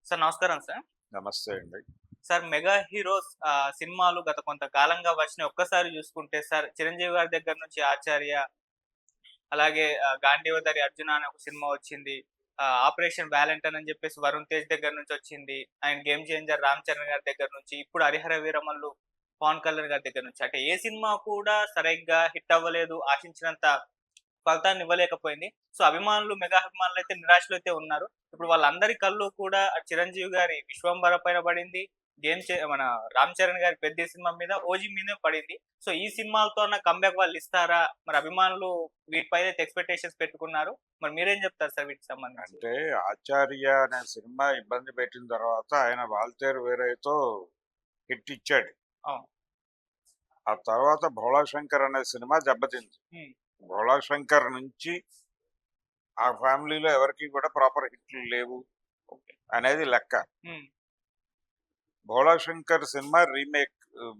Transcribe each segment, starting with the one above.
Sir నమస్కారం sir. నమస్తే అండి. సార్ మెగా హీరోస్ సినిమాలు గత కొంతకాలంగా వచ్చినయి ఒక్కసారి చూసుకుంటే సార్ 'చిరంజీవి' గారి దగ్గర నుంచి 'ఆచార్య' అలాగే 'గాంధీవధారి అర్జున' అనే ఒక సినిమా వచ్చింది. 'ఆపరేషన్ వాలంటైన్' అని చెప్పేసి 'వరుణ్ తేజ్' దగ్గర నుంచి వచ్చింది. And 'game changer' 'Ram Charan' గారి దగ్గర నుంచి, ఇప్పుడు 'హరిహర వీరమల్లు' 'పవన్ కళ్యాణ్' గారి దగ్గర నుంచి. అంటే ఏ సినిమా కూడా సరిగ్గా హిట్ అవ్వలేదు. ఆశించినంత ఫలితాన్ని ఇవ్వలేకపోయింది. సో, అభిమానులు మెగా అభిమానులైతే నిరాశలో అయితే ఉన్నారు. ఇప్పుడు వాళ్ళందరి కళ్ళు కూడా చిరంజీవి గారి 'విశ్వంబర' పైన పడింది. మన 'రామ్ చరణ్' గారి 'పెద్ది' సినిమా మీద, 'ఓజీ' మీదే పడింది. సో, ఈ సినిమాలతో అన్న కమ్‌బ్యాక్ వాళ్ళు ఇస్తారా? మరి అభిమానులు వీటిపైన అయితే ఎక్స్‌పెక్టేషన్స్ పెట్టుకున్నారు. మరి మీరేం చెప్తారు సార్ వీటికి సంబంధించి? అంటే 'ఆచార్య' అనే సినిమా ఇబ్బంది పెట్టిన తర్వాత ఆయన 'వాల్తేరు వీరయ్య'తో హిట్ ఇచ్చాడు. అవును. ఆ తర్వాత 'భోళాశంకర్' అనే సినిమా దెబ్బతింది. హ్మ్. 'భోళాశంకర్' నుంచి ఆ ఫ్యామిలీలో ఎవరికీ కూడా ప్రాపర్ హిట్లు లేవు ఓకే. అనేది లెక్క. హ్మ్. 'Bhola Shankar' cinema remake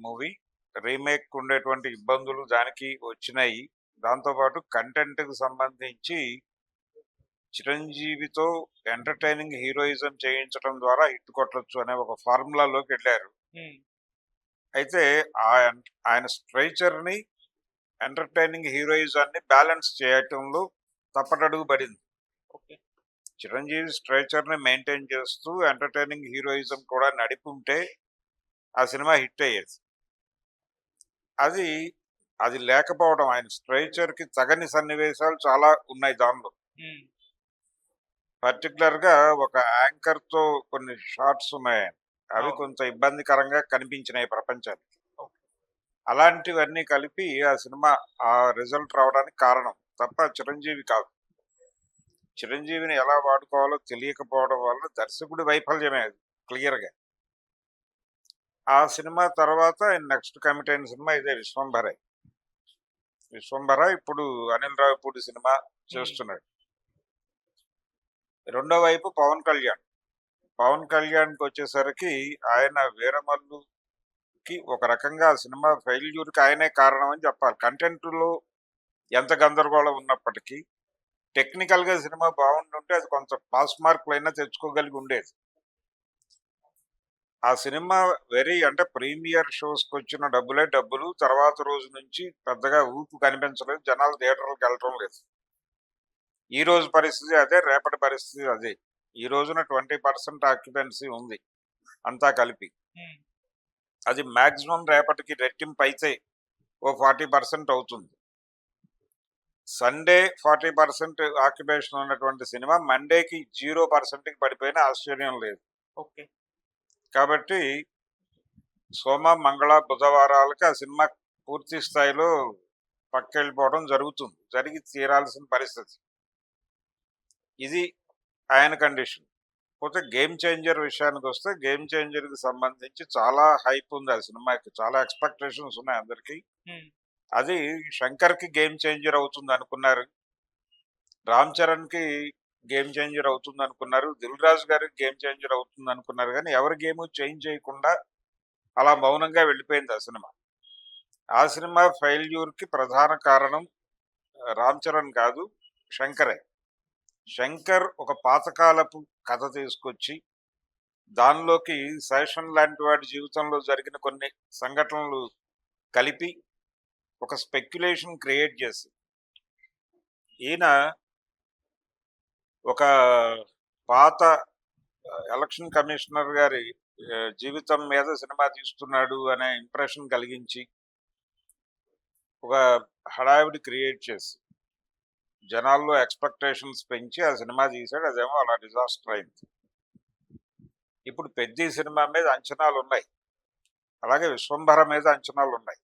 movie. Remake ఉండేటువంటి ఇబ్బందులు దానికి వచ్చినాయి. దాంతో పాటు కంటెంట్‌కి సంబంధించి చిరంజీవితో ఎంటర్‌టైనింగ్ హీరోయిజం చేయించడం ద్వారా హిట్ కొట్టొచ్చు అనే ఒక ఫార్ములాలోకెళ్లారు. హ్మ్. అయితే ఆయన స్ట్రెచర్‌ని, ఎంటర్‌టైనింగ్ హీరోయిజాన్ని బ్యాలెన్స్ చేయటంలో తప్పటడుగు పడింది. ఓకే. చిరంజీవి స్ట్రెచర్‌ని మెయింటైన్ చేస్తూ ఎంటర్‌టైనింగ్ హీరోయిజం కూడా నడిపుంటే ఆ సినిమా హిట్ అయ్యేది. అది అది లేకపోవడం, ఆయన స్ట్రెచర్‌కి తగని సన్నివేశాలు చాలా ఉన్నాయి దానిలో. హ్మ్. పర్టిక్యులర్‌గా ఒక యాంకర్‌తో కొన్ని షాట్స్ ఉన్నాయి. అవి అవును. కొంత ఇబ్బందికరంగా కనిపించినాయి ప్రపంచానికి. ఓకే. అలాంటివన్నీ కలిపి ఆ సినిమా ఆ రిజల్ట్ రావడానికి కారణం. తప్ప చిరంజీవి కాదు. చిరంజీవిని ఎలా వాడుకోవాలో తెలియకపోవడం వల్ల దర్శకుడి వైఫల్యమే అది క్లియర్‌గా. ఆ సినిమా తర్వాత ఆయన నెక్స్ట్ కమిట్ అయిన సినిమా ఇదే 'విశ్వంభరే'. 'విశ్వంభర' ఇప్పుడు అనిల్ రావిపూడి సినిమా హ్మ్. చేస్తున్నాడు. రెండో వైపు పవన్ కళ్యాణ్. పవన్ కళ్యాణ్‌కొచ్చేసరికి ఆయన 'వీరమల్లు'కి ఒక రకంగా ఆ సినిమా ఫెయిల్యూర్‌కి ఆయనే కారణం అని చెప్పాలి. కంటెంట్‌లో ఎంత గందరగోళం ఉన్నప్పటికీ, టెక్నికల్‌గా సినిమా బావుండుంటే అది కొంత పాస్ మార్కులైనా తెచ్చుకోగలిగి ఉండేది. ఆ సినిమా అంటే ప్రీమియర్ షోస్‌కొచ్చిన డబ్బులే డబ్బులు. తర్వాత రోజు నుంచి పెద్దగా ఊపు కనిపించలేదు. జనాలు థియేటర్‌లకెళ్ళటం లేదు. ఈ రోజు పరిస్థితి అదే. రేపటి పరిస్థితి అదే. ఈ రోజున 20% ఆక్యుపెన్సీ ఉంది అంతా కలిపి. హ్మ్. అది మాక్సిమం రేపటికి రెట్టింపయితే ఓ 40% అవుతుంది. సండే 40% ఆక్యుపేషన్ ఉన్నటువంటి సినిమా మండేకి 0%కి పడిపోయినా ఆశ్చర్యం లేదు. ఓకే. కాబట్టి సోమ, మంగళ, బుధవారాలకి ఆ సినిమా పూర్తి స్థాయిలో పక్కకెళ్ళిపోవడం జరుగుతుంది. జరిగి తీరాల్సిన పరిస్థితి. ఇది ఆయన కండిషన్. పోతే 'గేమ్ చేంజర్' విషయానికొస్తే 'గేమ్ చేంజర్'కి సంబంధించి చాలా హైప్ ఉంది ఆ సినిమాకి. చాలా ఎక్స్‌పెక్టేషన్స్ ఉన్నాయి అందరికి. హ్మ్. అది 'శంకర్‌కి' గేమ్ చేంజర్ అవుతుందనుకున్నారు. 'రామ్ చరణ్‌కి' గేమ్ చేంజర్ అవుతుందనుకున్నారు. 'దిల్ రాజు' గారికి గేమ్ చేంజర్ అవుతుందనుకున్నారు గానీ, ఎవరి గేము చేంజ్ చేయకుండా అలా మౌనంగా వెళ్ళిపోయింది ఆ సినిమా. ఆ సినిమా ఫెయిల్యూర్‌కి ప్రధాన కారణం 'రామ్ చరణ్' కాదు, శంకరే. శంకర్ ఒక పాతకాలపు కథ తీసుకొచ్చి, దానిలోకి శేషన్ లాంటి వాడి జీవితంలో జరిగిన కొన్ని సంఘటనలు కలిపి, ఒక స్పెక్యులేషన్ క్రియేట్ చేసి, ఈయన ఒక పాత ఎలక్షన్ కమిషనర్ గారి జీవితం మీద సినిమా తీస్తున్నాడు అనే ఇంప్రెషన్ కలిగించి, ఒక హడావిడి క్రియేట్ చేసి, జనాల్లో ఎక్స్‌పెక్టేషన్స్ పెంచి ఆ సినిమా తీశాడు. అదేమో అలా డిజాస్టర్ అయింది. ఇప్పుడు 'పెద్ది' సినిమా మీద అంచనాలున్నాయి. అలాగే 'విశ్వంభర' మీద అంచనాలున్నాయి.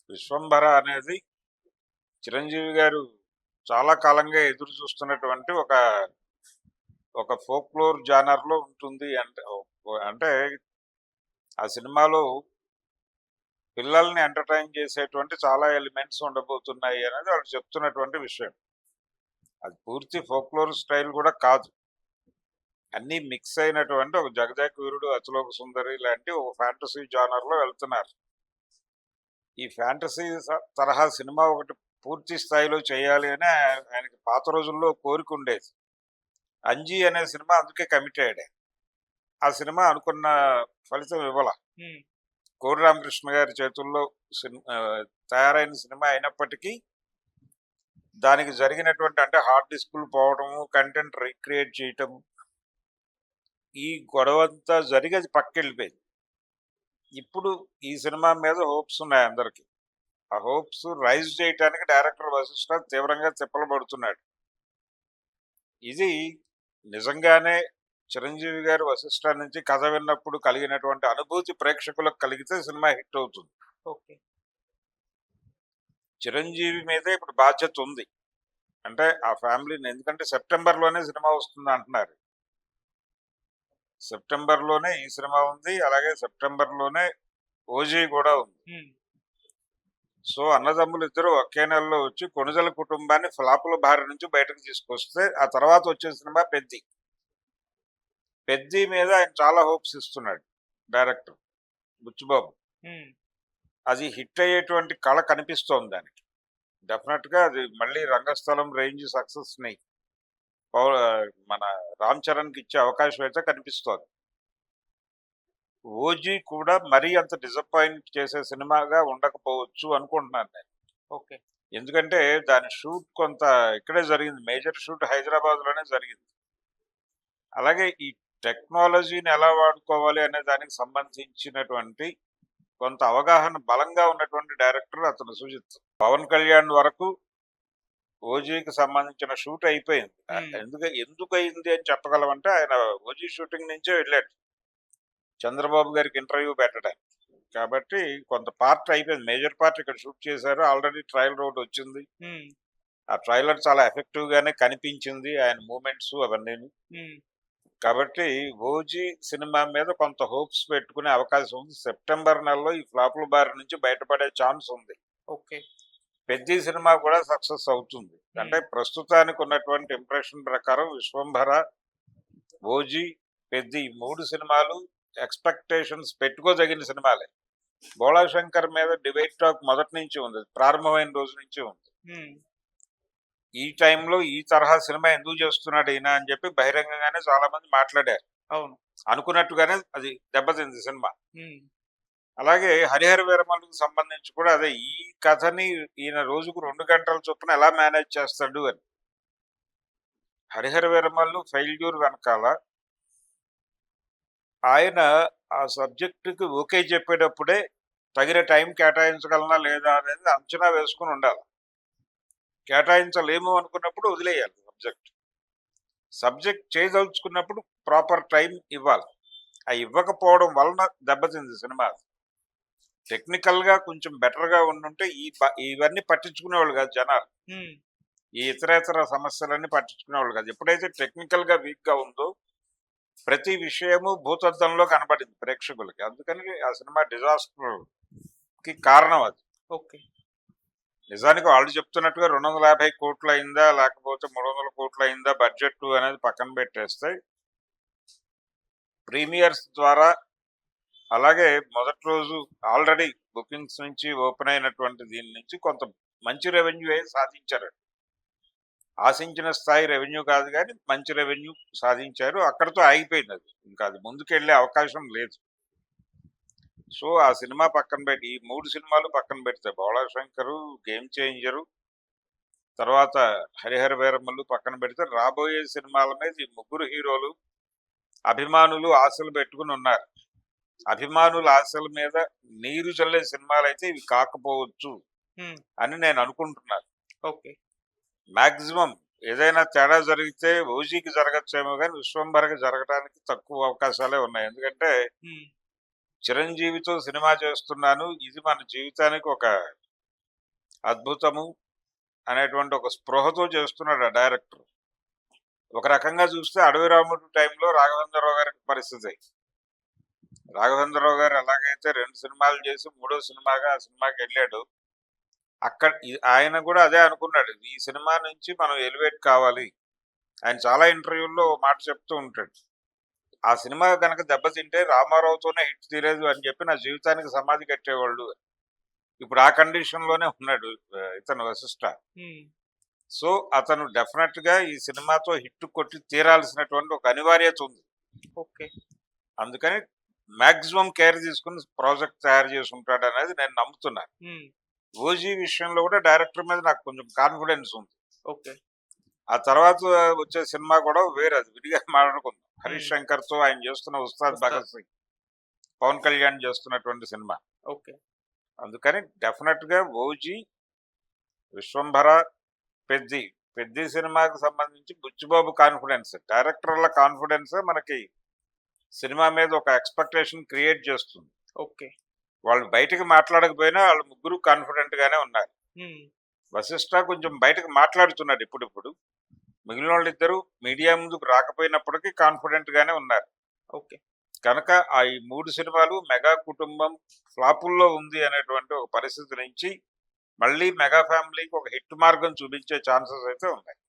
'విశ్వంభర' అనేది చిరంజీవి గారు చాలా కాలంగా ఎదురు చూస్తున్నటువంటి ఒక ఫోక్‌లోర్ జానర్‌లో ఉంటుంది. అంటే ఆ సినిమాలో పిల్లల్ని ఎంటర్‌టైన్ చేసేటువంటి చాలా ఎలిమెంట్స్ ఉండబోతున్నాయి అనేది వాళ్ళు చెప్తున్నటువంటి విషయం. అది పూర్తి ఫోక్‌లోర్ స్టైల్ కూడా కాదు. అన్నీ మిక్స్ అయినటువంటి ఒక 'జగదేక వీరుడు అతిలోక సుందరి' లాంటి ఒక ఫ్యాంటసీ జానర్‌లో వెళ్తున్నారు. ఈ ఫ్యాంటసీ తరహా సినిమా ఒకటి పూర్తి స్థాయిలో చేయాలి అని ఆయనకి పాత రోజుల్లో కోరికుండేది. 'అంజీ' అనే సినిమా అందుకే కమిట్ అయ్యాడు. ఆ సినిమా అనుకున్న ఫలితం ఇవ్వాల. ఉమ్, కోడి రామకృష్ణ గారి చేతుల్లో తయారైన సినిమా అయినప్పటికీ దానికి జరిగినటువంటి అంటే హార్డ్ డిస్కులు పోవడము, కంటెంట్ రీక్రియేట్ చేయటం, ఈ గొడవంతా జరిగి అది పక్కకెళ్ళిపోయింది. ఇప్పుడు ఈ సినిమా మీద హోప్స్ ఉన్నాయి అందరికి. ఆ హోప్స్ రైజ్ చేయటానికి డైరెక్టర్ వశిష్ఠ తీవ్రంగా తిప్పలు పడుతున్నాడు. ఇది నిజంగానే చిరంజీవి గారు వశిష్ఠ నుంచి కథ విన్నప్పుడు కలిగినటువంటి అనుభూతి ప్రేక్షకులకు కలిగితే సినిమా హిట్ అవుతుంది. ఓకే. చిరంజీవి మీదే ఇప్పుడు బాధ్యత ఉంది. అంటే ఆ ఫ్యామిలీని, ఎందుకంటే సెప్టెంబర్‌లోనే సినిమా వస్తుంది అంటున్నారు. సెప్టెంబర్‌లోనే ఈ సినిమా ఉంది. అలాగే సెప్టెంబర్‌లోనే 'ఓజీ' కూడా ఉంది. ఉమ్, సో అన్నదమ్ములు ఇద్దరు ఒకే నెలలో వచ్చి కొణిదెల కుటుంబాన్ని ఫ్లాపుల బారి నుంచి బయటకు తీసుకొస్తే ఆ తర్వాత వచ్చే సినిమా 'పెద్ది'. 'పెద్ది' మీద ఆయన చాలా హోప్స్ ఇస్తున్నాడు డైరెక్టర్ బుచ్చిబాబు. ఉమ్, అది హిట్ అయ్యేటువంటి కళ కనిపిస్తోంది దానికి. డెఫినెట్‌గా అది మళ్ళీ రంగస్థలం రేంజ్ సక్సెస్‌ని మన రామ్ చరణ్‌కి ఇచ్చే అవకాశం అయితే కనిపిస్తోంది. 'ఓజీ' కూడా మరీ అంత డిసప్పాయింట్ చేసే సినిమాగా ఉండకపోవచ్చు అనుకుంటున్నాను నేను. ఓకే. ఎందుకంటే దాని షూట్ కొంత ఇక్కడే జరిగింది. మేజర్ షూట్ హైదరాబాద్‌లోనే జరిగింది. అలాగే ఈ టెక్నాలజీని ఎలా వాడుకోవాలి అనే దానికి సంబంధించినటువంటి కొంత అవగాహన బలంగా ఉన్నటువంటి డైరెక్టర్ అతను సుజిత్. పవన్ కళ్యాణ్ వరకు 'ఓజీకి' సంబంధించిన షూట్ అయిపోయింది. ఉమ్, ఎందుకయింది అని చెప్పగలమంటే ఆయన 'ఓజీ' షూటింగ్ నుంచే వెళ్ళాడు చంద్రబాబు గారికి ఇంటర్వ్యూ పెట్టడానికి. కాబట్టి కొంత పార్ట్ అయిపోయింది. మేజర్ పార్ట్ ఇక్కడ షూట్ చేశారు. ఆల్రెడీ ట్రయల్ రోడ్ వచ్చింది. ఉమ్, ఆ ట్రైలర్ చాలా ఎఫెక్టివ్ గానే కనిపించింది. ఆయన మూమెంట్స్ అవన్నీను. ఉమ్, కాబట్టి 'ఓజీ' సినిమా మీద కొంత హోప్స్ పెట్టుకునే అవకాశం ఉంది. సెప్టెంబర్ నెలలో ఈ ఫ్లాపుల బారి నుంచి బయటపడే ఛాన్స్ ఉంది. ఓకే. 'పెద్ది' సినిమా కూడా సక్సెస్ అవుతుంది. అంటే ఉమ్, ప్రస్తుతానికి ఉన్నటువంటి ఇంప్రెషన్ ప్రకారం 'విశ్వంభర', 'ఓజీ', 'పెద్ది' ఈ 3 సినిమాలు ఎక్స్‌పెక్టేషన్స్ పెట్టుకోదగిన సినిమాలే. 'బోళాశంకర్' మీద డిబేట్ టాక్ మొదటి నుంచి ఉంది. ప్రారంభమైన రోజు నుంచి ఉంది. ఉమ్, ఈ టైంలో ఈ తరహా సినిమా ఎందుకు చేస్తున్నాడు ఈయన అని చెప్పి బహిరంగంగానే చాలా మంది మాట్లాడారు. అవును. అనుకున్నట్టుగానే అది దెబ్బతింది సినిమా. ఉమ్, అలాగే 'హరిహర వీరమల్లు'కు సంబంధించి కూడా అదే, ఈ కథని ఈయన రోజుకు 2 గంటల చొప్పున ఎలా మేనేజ్ చేస్తాడు అని. 'హరిహర వీరమల్లు' ఫెయిల్యూర్ వెనకాల ఆయన ఆ సబ్జెక్టుకి ఓకే చెప్పేటప్పుడే తగిన టైం కేటాయించగలనా లేదా అనేది అంచనా వేసుకుని ఉండాలి. కేటాయించలేము అనుకున్నప్పుడు వదిలేయాలి సబ్జెక్ట్. సబ్జెక్ట్ చేయదలుచుకున్నప్పుడు ప్రాపర్ టైం ఇవ్వాలి. ఆ ఇవ్వకపోవడం వలన దెబ్బతింది సినిమా. టెక్నికల్‌గా కొంచెం బెటర్‌గా ఉండుంటే ఇవన్నీ పట్టించుకునేవాళ్ళు కాదు జనాలు. ఉమ్, ఈ ఇతరేతర సమస్యలన్నీ పట్టించుకునేవాళ్ళు కాదు. ఎప్పుడైతే టెక్నికల్‌గా వీక్‌గా ఉందో ప్రతి విషయము భూతద్దంలో కనబడింది ప్రేక్షకులకి. అందుకని ఆ సినిమా డిజాస్టర్‌కి కారణం అది. ఓకే. నిజానికి వాళ్ళు చెప్తున్నట్టుగా 250 కోట్లు అయిందా, లేకపోతే 300 కోట్లు అయిందా బడ్జెట్ అనేది పక్కన పెట్టేస్తే, ప్రీమియర్స్ ద్వారా అలాగే మొదటి రోజు ఆల్రెడీ బుకింగ్స్ నుంచి ఓపెన్ అయినటువంటి దీని నుంచి కొంత మంచి రెవెన్యూ సాధించారు. ఆశించిన స్థాయి రెవెన్యూ కాదు కానీ మంచి రెవెన్యూ సాధించారు. అక్కడితో ఆగిపోయింది అది. ఇంకా అది ముందుకెళ్ళే అవకాశం లేదు. సో ఆ సినిమా పక్కన పెట్టి ఈ 3 సినిమాలు పక్కన పెడితే 'బోళాశంకరు', 'గేమ్ చేంజరు', తర్వాత 'హరిహర వీరమల్లు' పక్కన పెడితే రాబోయే సినిమాల మీద ఈ ముగ్గురు హీరోలు అభిమానులు ఆశలు పెట్టుకుని ఉన్నారు. అభిమానుల ఆశల మీద నీరు చల్లే సినిమాలైతే ఇవి కాకపోవచ్చు ఉమ్, అని నేను అనుకుంటున్నాను. ఓకే. మాక్సిమం ఏదైనా తేడా జరిగితే 'ఓజీకి' జరగచ్చేమో కానీ 'విశ్వంభర'కి జరగడానికి తక్కువ అవకాశాలే ఉన్నాయి. ఎందుకంటే ఉమ్, చిరంజీవితో సినిమా చేస్తున్నాను, ఇది మన జీవితానికి ఒక అద్భుతము అనేటువంటి ఒక స్పృహతో చేస్తున్నాడు ఆ డైరెక్టర్. ఒక రకంగా చూస్తే 'అడవి రాముడు' టైంలో రాఘవేంద్రరావు గారి పరిస్థితి. రాఘవేంద్రరావు గారు ఎలాగైతే 2 సినిమాలు చేసి మూడో సినిమాగా ఆ సినిమాకి వెళ్ళాడు, ఆయన కూడా అదే అనుకున్నాడు. ఈ సినిమా నుంచి మనం ఎలివేట్ కావాలి. ఆయన చాలా ఇంటర్వ్యూల్లో ఓ మాట చెప్తూ ఉంటాడు. ఆ సినిమా కనుక దెబ్బతింటే రామారావుతోనే హిట్ తీరేదు అని చెప్పి నా జీవితానికి సమాధి కట్టేవాళ్ళు. ఇప్పుడు ఆ కండిషన్ లోనే ఉన్నాడు ఇతను వశిష్ఠ. ఉమ్, సో అతను డెఫినెట్ గా ఈ సినిమాతో హిట్ కొట్టి తీరాల్సినటువంటి ఒక అనివార్యత ఉంది. ఓకే. అందుకని మాక్సిమం కేర్ తీసుకుని ప్రాజెక్ట్ తయారు చేసి ఉంటాడు అనేది నేను నమ్ముతున్నాను. ఉమ్, ఓజీ విషయంలో కూడా డైరెక్టర్ మీద నాకు కొంచెం కాన్ఫిడెన్స్ ఉంది. ఓకే. ఆ తర్వాత వచ్చే సినిమా కూడా వేరే, అది విడిగా మాట్లాడుకుందాం. హరీష్ శంకర్ తో ఆయన చేస్తున్న ఉస్తాద్ ఉస్తాద్. భగత్ సింగ్, పవన్ కళ్యాణ్ చేస్తున్నటువంటి సినిమా. ఓకే. అందుకని డెఫినెట్ గా ఓజీ, విశ్వంభర, పెద్ది పెద్ది సినిమాకి సంబంధించి బుచ్చిబాబు కాన్ఫిడెన్స్, డైరెక్టర్ల కాన్ఫిడెన్స్ మనకి సినిమా మీద ఒక ఎక్స్పెక్టేషన్ క్రియేట్ చేస్తుంది. ఓకే. వాళ్ళు బయటకు మాట్లాడకపోయినా వాళ్ళు ముగ్గురు కాన్ఫిడెంట్ గానే ఉన్నారు. ఉమ్, వశిష్ఠ కొంచెం బయటకు మాట్లాడుతున్నాడు ఇప్పుడిప్పుడు, మిగిలిన వాళ్ళిద్దరూ మీడియా ముందుకు రాకపోయినప్పటికీ కాన్ఫిడెంట్ గానే ఉన్నారు. ఓకే. కనుక ఆ ఈ 3 సినిమాలు మెగా కుటుంబం ఫ్లాపుల్లో ఉంది అనేటువంటి ఒక పరిస్థితి నుంచి మళ్ళీ మెగా ఫ్యామిలీకి ఒక హిట్ మార్గం చూపించే ఛాన్సెస్ అయితే ఉన్నాయి.